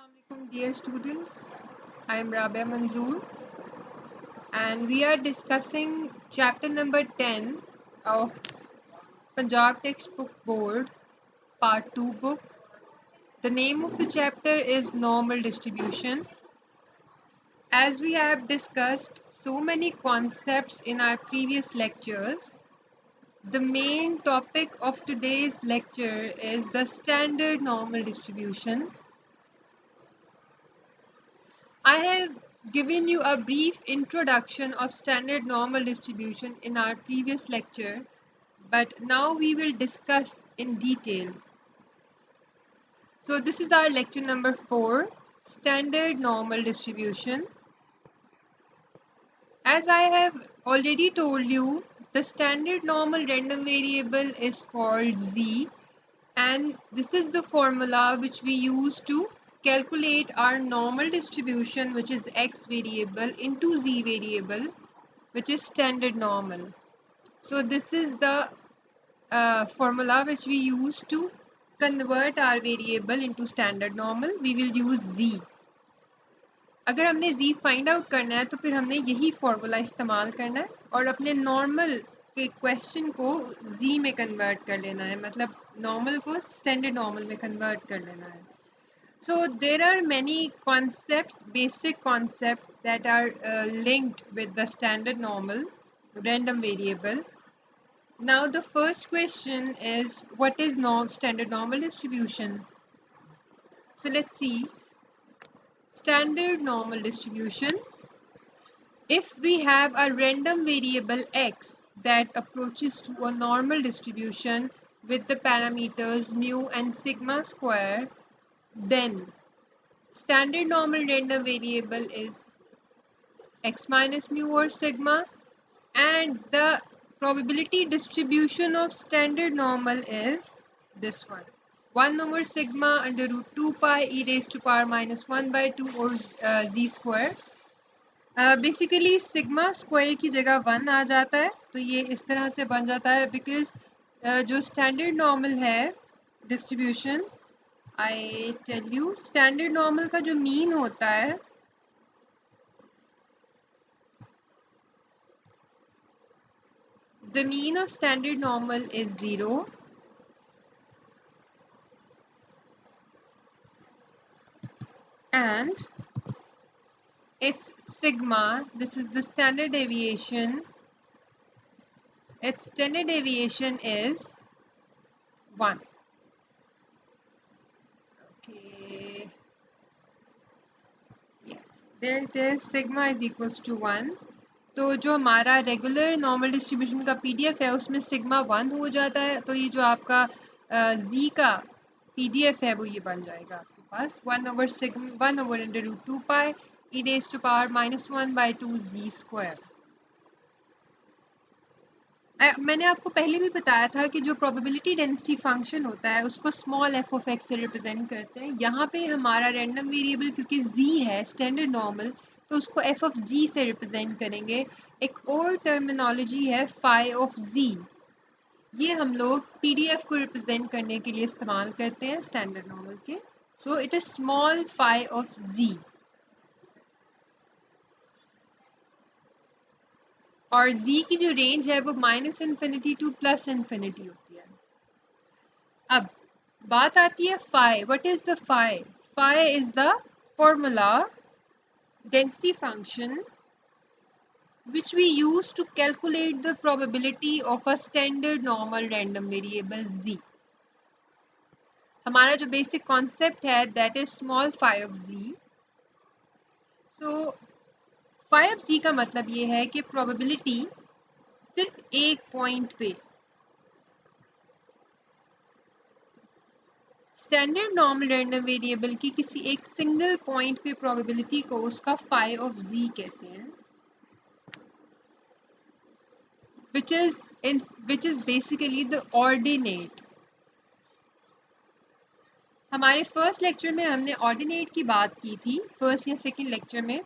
Assalamualaikum dear students. I am Rabia Manzoor and we are discussing chapter number 10 of Punjab Textbook Board Part 2 book. The name of the chapter is Normal Distribution. As we have discussed so many concepts in our previous lectures, the main topic of today's lecture is the standard normal distribution. I have given you a brief introduction of standard normal distribution in our previous lecture, but now we will discuss in detail. So this is our lecture number 4, standard normal distribution. As I have already told you, the standard normal random variable is called z, and this is the formula which we use to calculate our normal distribution, which is x variable, into z variable, which is standard normal. So this is the formula which we use to convert our variable into standard normal. We will use z. अगर हमने z find out करना है तो फिर हमने यही formula इस्तेमाल करना है और अपने नॉर्मल के क्वेश्चन को z में कन्वर्ट कर लेना है, मतलब नॉर्मल को स्टैंडर्ड नॉर्मल में कन्वर्ट कर लेना है. So there are many concepts, basic concepts that are linked with the standard normal random variable. Now the first question is, what is standard normal distribution? So let's see. Standard normal distribution. If we have a random variable x that approaches to a normal distribution with the parameters mu and sigma square, then standard normal random variable is x minus mu or sigma, and the probability distribution of standard normal is this one, 1 over sigma under root 2 pi e raised to power minus 1 by 2 or z square. Basically sigma square की जगह 1 आ जाता है, तो ये इस तरह से बन जाता है बिकॉज जो स्टैंडर्ड नॉर्मल है distribution, I tell you, standard normal का जो मीन होता है the mean of standard normal is 0, and its sigma, this is the standard deviation, its standard deviation is 1. Okay, yes, there it is, sigma is equals to 1. तो जो हमारा regular normal distribution का PDF है उसमें sigma 1 हो जाता है, तो ये जो आपका जी का पीडीएफ है वो ये बन जाएगा आपके पास 1 over sigma 1 over under root 2 pi e raised to power minus 1 by 2 z square. मैंने आपको पहले भी बताया था कि जो प्रोबेबिलिटी डेंसिटी फंक्शन होता है उसको स्मॉल एफ ऑफ एक्स से रिप्रेजेंट करते हैं. यहाँ पे हमारा रैंडम वेरिएबल क्योंकि z है स्टैंडर्ड नॉर्मल, तो उसको एफ ऑफ z से रिप्रेजेंट करेंगे. एक और टर्मिनोलॉजी है फाई ऑफ z, ये हम लोग पीडीएफ को रिप्रेजेंट करने के लिए इस्तेमाल करते हैं स्टैंडर्ड नॉर्मल के. So it is small phi of z, और z की जो रेंज है वो minus infinity to plus infinity होती है. अब बात आती है phi. What is the phi? Phi is the formula density function which we use to calculate the probability of a standard normal random variable z. हमारा जो बेसिक कॉन्सेप्ट है that is small phi of z. So phi of z का मतलब ये है कि probability सिर्फ एक पॉइंट पे स्टैंडर्ड नॉर्मल रैंडम वेरिएबल की किसी एक सिंगल पॉइंट पे प्रोबेबिलिटी को उसका फाई ऑफ z कहते हैं, which is basically the ordinate. हमारे फर्स्ट लेक्चर में हमने ऑर्डिनेट की बात की थी, फर्स्ट या सेकंड लेक्चर में,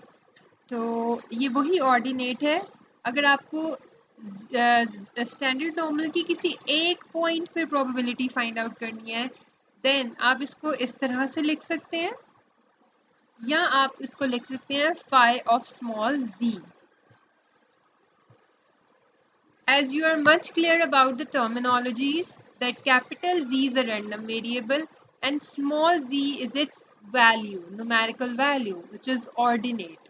तो ये वही ऑर्डिनेट है. अगर आपको स्टैंडर्ड नॉर्मल की किसी एक पॉइंट पे प्रोबेबिलिटी फाइंड आउट करनी है, देन आप इसको इस तरह से लिख सकते हैं या आप इसको लिख सकते हैं phi of small z. As you are much clear about the terminologies that capital Z is a random variable and small z is its value, numerical value, which is ordinate.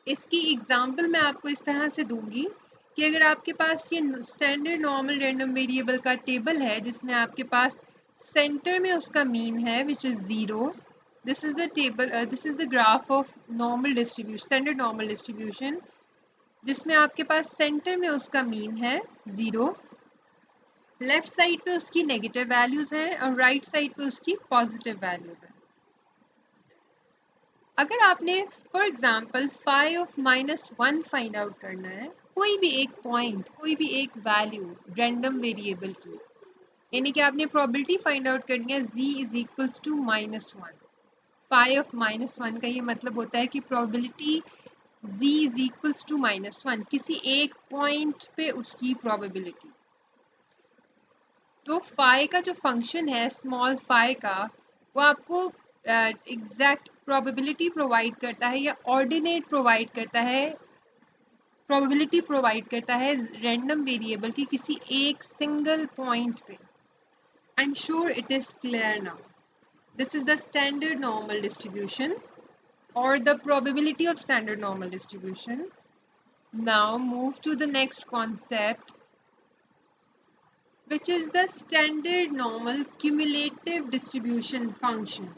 इसकी एग्जाम्पल मैं आपको इस तरह से दूंगी कि अगर आपके पास ये स्टैंडर्ड नॉर्मल रैंडम वेरिएबल का टेबल है जिसमें आपके पास सेंटर में उसका मीन है which is 0. This is the table, this is the graph of normal distribution, standard normal distribution, जिसमें आपके पास सेंटर में उसका मीन है 0, लेफ्ट साइड पे उसकी नेगेटिव वैल्यूज हैं और राइट साइड पे उसकी पॉजिटिव वैल्यूज हैं. अगर आपने for example phi of -1 find out करना है, कोई भी एक पॉइंट, कोई भी एक वैल्यू रैंडम वेरिएबल की, यानी कि आपने प्रोबेबिलिटी फाइंड आउट करनी है z is equals to -1. phi of -1 का ये मतलब होता है कि probability z is equals to -1, किसी एक पॉइंट पे उसकी प्रोबेबिलिटी. तो phi का जो फंक्शन है स्मॉल phi का, वो आपको एग्जैक्ट प्रोबेबिलिटी प्रोवाइड करता है या ऑर्डिनेट प्रोवाइड करता है, प्रोबेबिलिटी प्रोवाइड करता है रैंडम वेरिएबल की किसी एक सिंगल पॉइंट पे. I am sure it is clear now. This is the standard normal distribution or the probability of standard normal distribution. Now move to the next concept, which is the standard normal cumulative distribution function.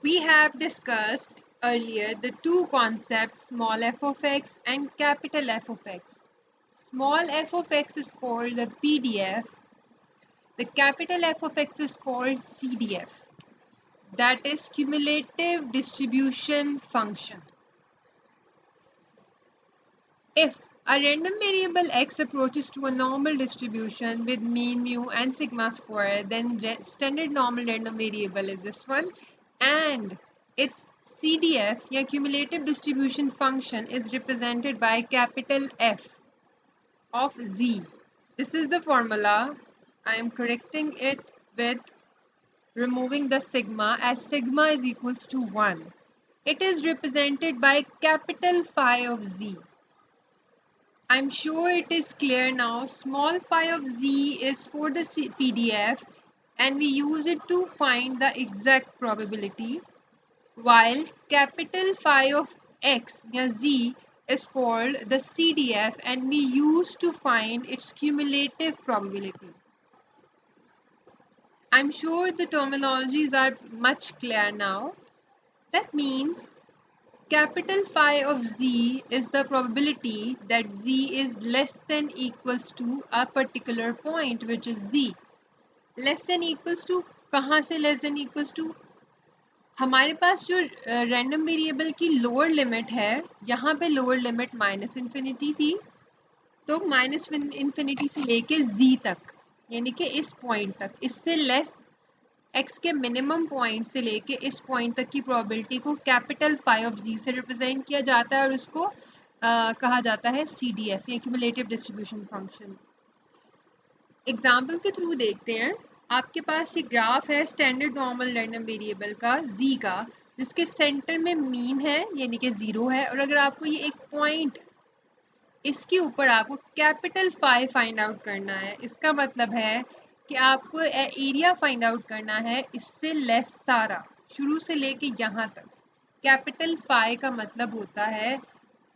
We have discussed earlier the two concepts, small f of x and capital F of x. Small f of x is called the PDF. The capital F of x is called CDF. That is cumulative distribution function. If a random variable x approaches to a normal distribution with mean, mu and sigma square, then standard normal random variable is this one, and its CDF या cumulative distribution function is represented by capital F of z. This is the formula. I am correcting it with removing the sigma, as sigma is equals to 1. It is represented by capital phi of z. I'm sure it is clear now. Small phi of z is for the PDF and we use it to find the exact probability, while capital phi of x या z is called the CDF and we use to find its cumulative probability. I'm sure the terminologies are much clear now. That means capital phi of z is the probability that z is less than equals to a particular point, which is z. Less than equals to, कहाँ से less than equals to? हमारे पास जो random variable की lower limit है, यहाँ पे lower limit -infinity थी, तो -इंफिनिटी से लेके z तक, यानी कि इस पॉइंट तक, इससे लेस x के मिनिमम पॉइंट से लेके इस पॉइंट तक की प्रोबेबिलिटी को कैपिटल phi ऑफ z से रिप्रेजेंट किया जाता है और उसको कहा जाता है CDF या क्यूमुलेटिव डिस्ट्रीब्यूशन फंक्शन. एग्जाम्पल के थ्रू देखते हैं. आपके पास ये ग्राफ है स्टैंडर्ड नॉर्मल रैंडम वेरिएबल का z का, जिसके सेंटर में मीन है यानी कि 0 है, और अगर आपको ये एक पॉइंट, इसके ऊपर आपको कैपिटल phi फाइंड आउट करना है, इसका मतलब है कि आपको एरिया फाइंड आउट करना है इससे लेस सारा, शुरू से लेके यहाँ तक. कैपिटल phi का मतलब होता है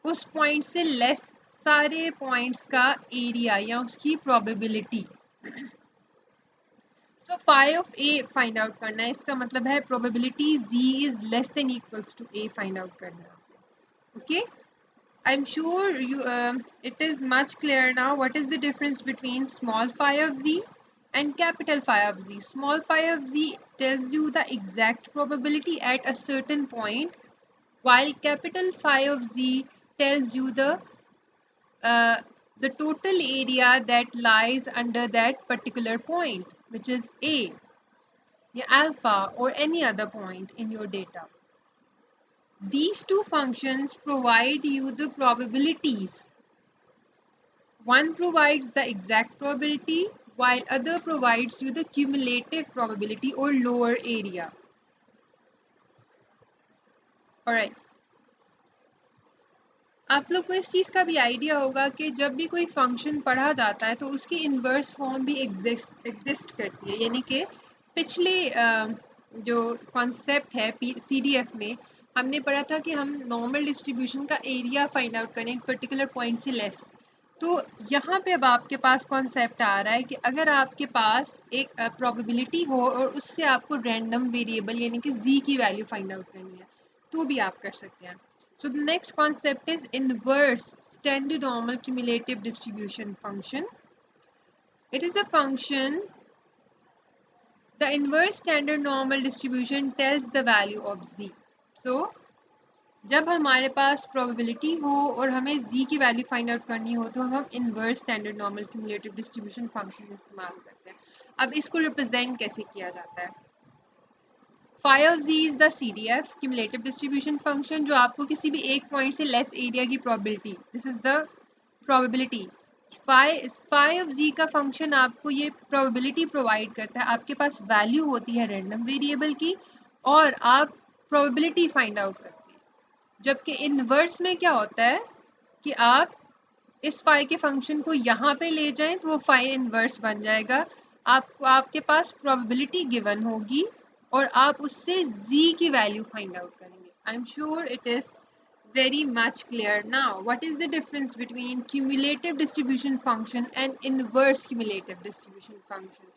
उस पॉइंट से लेस सारे पॉइंट्स का एरिया या उसकी probability. So phi of a find out करना है, इसका मतलब है probability z is less than equals to a find out करना. Okay, I'm sure you it is much clear now what is the difference between small phi of z and capital phi of z. Small phi of z tells you the exact probability at a certain point, while capital phi of z tells you the total area that lies under that particular point, which is a, the alpha or any other point in your data. These two functions provide you the probabilities. One provides the exact probability while other provides you the cumulative probability or lower area. Alright, आप लोग को इस चीज़ का भी idea होगा कि जब भी कोई फंक्शन पढ़ा जाता है तो उसकी इन्वर्स फॉर्म भी एग्जिस्ट करती है, यानी कि पिछले जो कॉन्सेप्ट है CDF में हमने पढ़ा था कि हम नॉर्मल डिस्ट्रीब्यूशन का एरिया फाइंड आउट करें एक पर्टिकुलर पॉइंट से लेस। तो यहाँ पे अब आपके पास कॉन्सेप्ट आ रहा है कि अगर आपके पास एक प्रोबेबिलिटी हो और उससे आपको रैंडम वेरिएबल यानी कि z की वैल्यू फाइंड आउट करनी है तो भी आप कर सकते हैं। So the next concept is inverse standard normal cumulative distribution function. It is a function. The inverse standard normal distribution tells the value of z. So जब हमारे पास प्रोबेबिलिटी हो और हमें z की वैल्यू फाइंड आउट करनी हो तो हम inverse standard normal cumulative distribution function इस्तेमाल करते हैं। अब इसको रिप्रेजेंट कैसे किया जाता है? Phi of z is the CDF cumulative distribution function जो आपको किसी भी एक पॉइंट से लेस एरिया की probability, this is the probability. phi of z का फंक्शन आपको ये प्रोबेबिलिटी प्रोवाइड करता है। आपके पास वैल्यू होती है रैंडम वेरिएबल की और आप प्रोबेबिलिटी फाइंड आउट करते हैं। जबकि इनवर्स में क्या होता है कि आप इस फाई के फंक्शन को यहाँ पे ले जाएं तो वो फाई इनवर्स बन जाएगा। आपके पास प्रोबेबिलिटी गिवन होगी और आप उससे z की वैल्यू फाइंड आउट करेंगे। I am sure it is very much clear now. What is the difference between cumulative distribution function and inverse cumulative distribution function?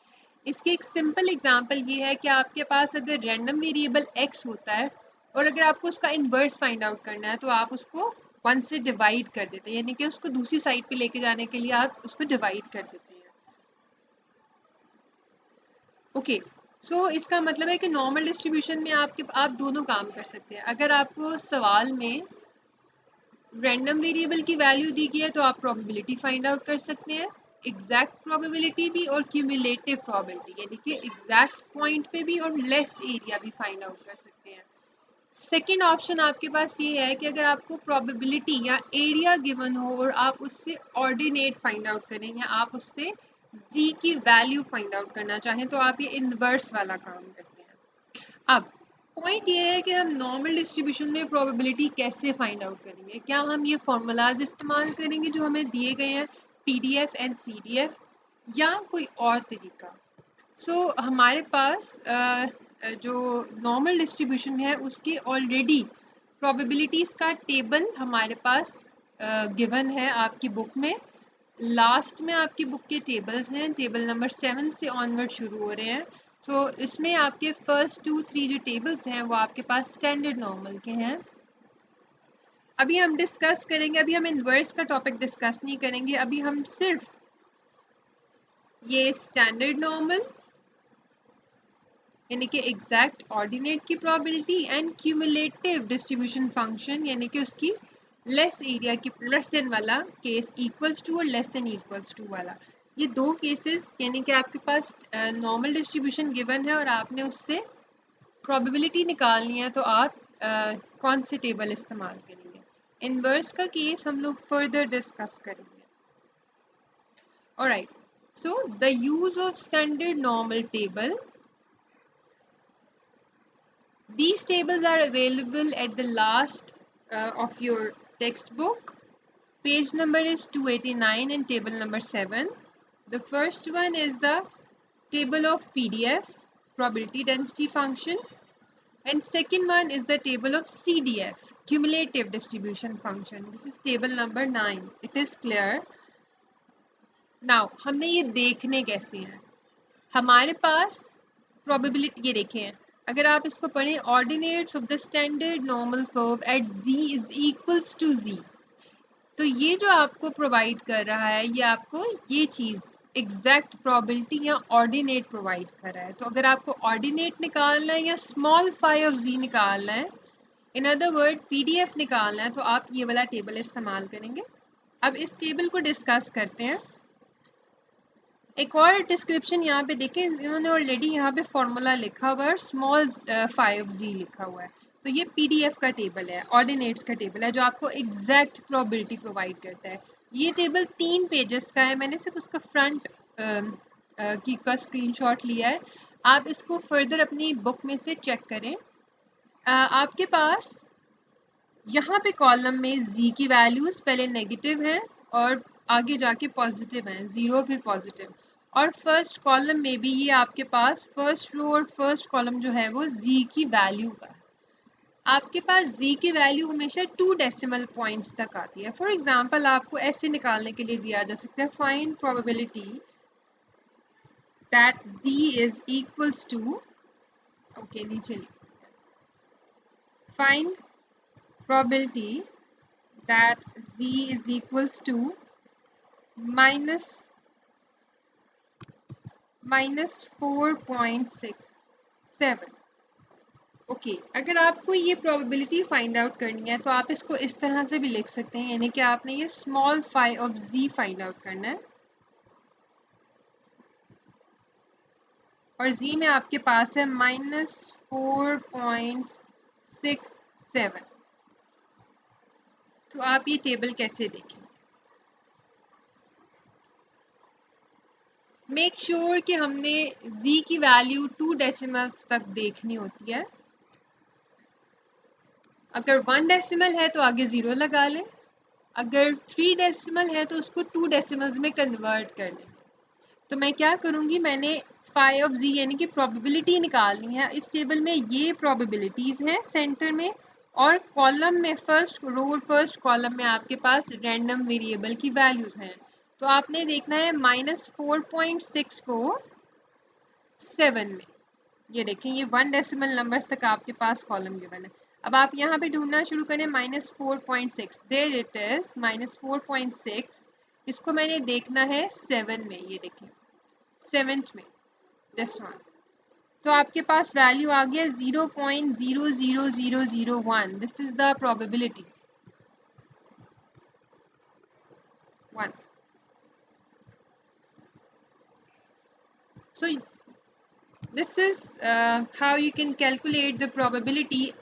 इसकी एक सिंपल एग्जांपल ये है कि आपके पास अगर रैंडम वेरिएबल x होता है और अगर आपको उसका इनवर्स फाइंड आउट करना है तो आप उसको 1 से डिवाइड कर देते हैं, यानी कि उसको दूसरी साइड पे लेके जाने के लिए आप उसको डिवाइड कर देते हैं। ओके, सो इसका मतलब है कि नॉर्मल डिस्ट्रीब्यूशन में आप दोनों काम कर सकते हैं। अगर आपको सवाल में रैंडम वेरिएबल की वैल्यू दी गई है तो आप प्रोबेबिलिटी फाइंड आउट कर सकते हैं, एग्जैक्ट प्रोबेबिलिटी भी और क्यूमुलेटिव प्रोबेबिलिटी, यानी कि एग्जैक्ट पॉइंट पे भी और लेस एरिया भी फाइंड आउट कर सकते हैं। सेकेंड ऑप्शन आपके पास ये है कि अगर आपको प्रोबेबिलिटी या एरिया गिवन हो और आप उससे ऑर्डिनेट फाइंड आउट करें या आप उससे z की वैल्यू फाइंड आउट करना चाहें तो आप ये इनवर्स वाला काम करते हैं। अब पॉइंट ये है कि हम नॉर्मल डिस्ट्रीब्यूशन में प्रोबेबिलिटी कैसे फाइंड आउट करेंगे? क्या हम ये फॉर्मूलाज इस्तेमाल करेंगे जो हमें दिए गए हैं PDF एंड CDF या कोई और तरीका? हमारे पास जो नॉर्मल डिस्ट्रीब्यूशन है उसकी ऑलरेडी प्रोबेबिलिटीज़ का टेबल हमारे पास गिवन है आपकी बुक में। लास्ट में आपकी बुक के टेबल्स हैं, टेबल नंबर 7 से ऑनवर्ड शुरू हो रहे हैं। इसमें आपके फर्स्ट 2-3 जो टेबल्स हैं वो आपके पास स्टैंडर्ड नॉर्मल के हैं। अभी हम डिस्कस करेंगे, अभी हम इनवर्स का टॉपिक डिस्कस नहीं करेंगे, अभी हम सिर्फ ये स्टैंडर्ड नॉर्मल यानी कि एग्जैक्ट ऑर्डिनेट की probability and cumulative distribution function यानी कि उसकी लेस एरिया की लेस देन वाला केस इक्वल्स टू और लेस देन इक्वल्स टू वाला, ये दो केसेस यानी कि आपके पास नॉर्मल डिस्ट्रीब्यूशन गिवन है और आपने उससे प्रोबेबिलिटी निकालनी है तो आप कौन से टेबल इस्तेमाल करेंगे? इनवर्स का केस हम लोग फर्दर डिस्कस करेंगे। Alright, so the use of standard normal table. These tables are available at the last of your textbook. Page number is 289 and table number 7. The first one is the table of PDF, probability density function, and second one is the table of CDF, cumulative distribution function. This is table number 9. It is clear? Now, हमने ये देखने कैसे हैं? हमारे पास probability ये देखें, अगर आप इसको पढ़ें, ordinates of the standard normal curve at z is equals to z, तो ये जो आपको प्रोवाइड कर रहा है ये आपको ये चीज़ एग्जैक्ट प्रोबेबिलिटी या ऑर्डिनेट प्रोवाइड कर रहा है। तो अगर आपको ऑर्डिनेट निकालना है या स्मॉल फाई ऑफ z निकालना है, इन अदर वर्ड PDF निकालना है, तो आप ये वाला टेबल इस्तेमाल करेंगे। अब इस टेबल को डिस्कस करते हैं। एक और डिस्क्रिप्शन यहाँ पे देखें, इन्होंने ऑलरेडी यहाँ पे फॉर्मूला लिखा हुआ है, स्मॉल 5z लिखा हुआ है, तो ये PDF का टेबल है, ऑर्डिनेट्स का टेबल है जो आपको एग्जैक्ट प्रोबेबिलिटी प्रोवाइड करता है। ये टेबल 3 पेजेस का है, मैंने सिर्फ उसका फ्रंट की का स्क्रीनशॉट लिया है, आप इसको फर्दर अपनी बुक में से चेक करें। आपके पास यहाँ पे कॉलम में z की वैल्यूज पहले नेगेटिव हैं और आगे जाके पॉजिटिव हैं, 0 फिर पॉजिटिव। और फर्स्ट कॉलम में भी ये आपके पास फर्स्ट रो और फर्स्ट कॉलम जो है वो z की वैल्यू का है। आपके पास z की वैल्यू हमेशा 2 डेसिमल पॉइंट्स तक आती है। फॉर एग्जांपल आपको ऐसे निकालने के लिए दिया जा सकता है, find probability that z is equals to, okay नीचे लिख, find probability that z is equals to minus 4.67। ओके, अगर आपको ये प्रोबेबिलिटी फाइंड आउट करनी है तो आप इसको इस तरह से भी लिख सकते हैं, यानी कि आपने ये small phi of z find out करना है और z में आपके पास है -4.67। तो आप ये टेबल कैसे देखें? मेक श्योर कि हमने z की वैल्यू 2 डेसिमल्स तक देखनी होती है। अगर 1 डेसिमल है तो आगे 0 लगा लें, अगर 3 डेसिमल है तो उसको 2 डेसिमल्स में कन्वर्ट कर लें। तो मैं क्या करूँगी, मैंने फाई ऑफ z यानी कि प्रोबेबिलिटी निकालनी है। इस टेबल में ये प्रोबेबिलिटीज़ हैं सेंटर में, और कॉलम में फर्स्ट रो और फर्स्ट कॉलम में आपके पास रैंडम वेरिएबल की वैल्यूज़ हैं। तो आपने देखना है -4.6 को 7 में, ये देखें ये 1 डेसिमल नंबर्स तक आपके पास कॉलम गिवन है। अब आप यहाँ पे ढूंढना शुरू करें -4.6, देयर इट इज -4.6, इसको मैंने देखना है 7 में, ये देखें 7th में, दिस वन। तो आपके पास वैल्यू आ गया 0.00001। This is the probability 1। So this is how you can calculate the probability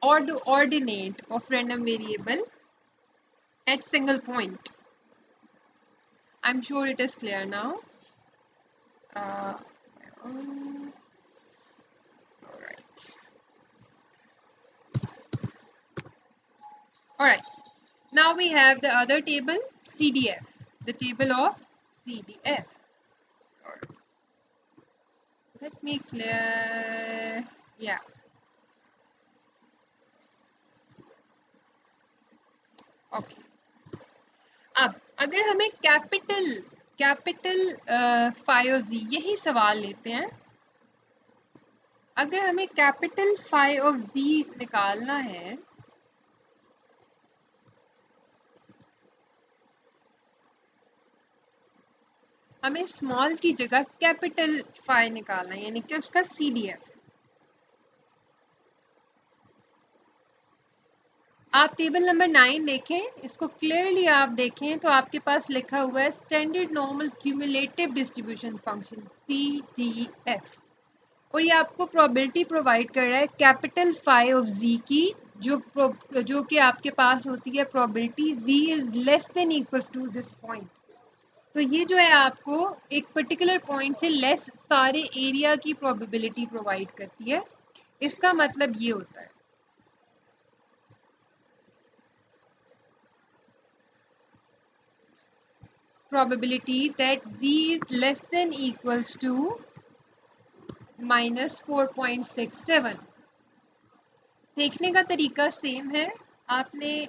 or the ordinate of random variable at single point. I'm sure it is clear now. All right. Now we have the other table, CDF, the table of CDF. Let me clear. Yeah. Okay. अब अगर हमें capital phi of जी, यही सवाल लेते हैं। अगर हमें capital phi of जी निकालना है हमें स्मॉल की जगह कैपिटल फाई निकालना है, यानी कि उसका CDF। आप टेबल नंबर 9 देखें, इसको क्लियरली आप देखें तो आपके पास लिखा हुआ है standard normal cumulative distribution function CDF, और ये आपको प्रोबेबिलिटी प्रोवाइड कर रहा है कैपिटल फाई ऑफ जी की, जो कि आपके पास होती है probability z is less than equal to this point. तो ये जो है आपको एक पर्टिकुलर पॉइंट से लेस सारे एरिया की प्रोबेबिलिटी प्रोवाइड करती है। इसका मतलब ये होता है probability that z is less than equals to -4.67। देखने का तरीका सेम है, आपने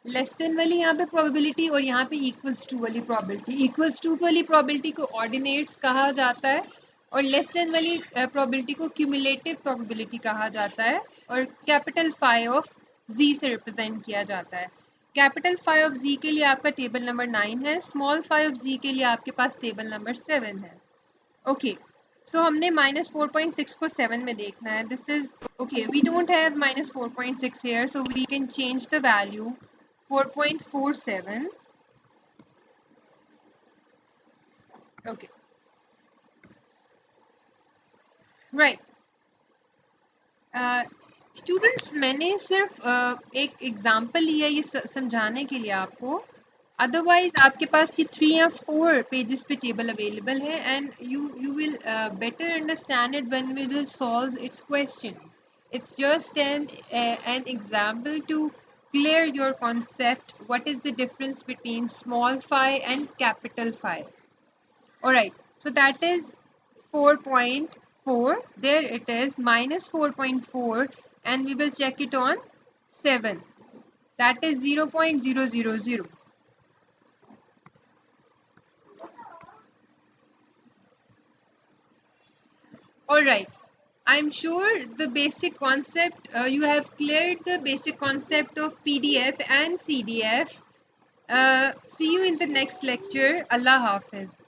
लेस देन वाली यहाँ पे प्रोबेबिलिटी और यहाँ पे इक्वल्स टू वाली प्रोबेबिलिटी, इक्वल्स टू वाली प्रोबेबिलिटी को ऑर्डिनेट्स कहा जाता है और लेस देन वाली प्रोबेबिलिटी को क्यूमुलेटिव प्रोबेबिलिटी कहा जाता है, और कैपिटल फाई ऑफ जी से रिप्रेजेंट किया जाता है। कैपिटल फाई ऑफ जी के लिए आपका टेबल नंबर 9 है, स्मॉल फाई ऑफ जी के लिए आपके पास टेबल नंबर 7 है। ओके, सो हमने -4.6 को 7 में देखना है। This is okay, we don't have -4.6 here, so we can change the value 4.47. Okay, right. Students मैंने सिर्फ एक एग्जांपल लिया ये समझाने के लिए आपको, अदरवाइज आपके पास ये 3 या 4 पेजेस पे टेबल अवेलेबल है and you will better understand it when we will solve its questions. It's just an example to clear your concept. What is the difference between small phi and capital Phi? Alright, so that is 4.4. There it is, minus 4.4, and we will check it on 7. That is 0.000. Alright, I'm sure the basic concept, you have cleared the basic concept of PDF and CDF. See you in the next lecture. Allah Hafiz.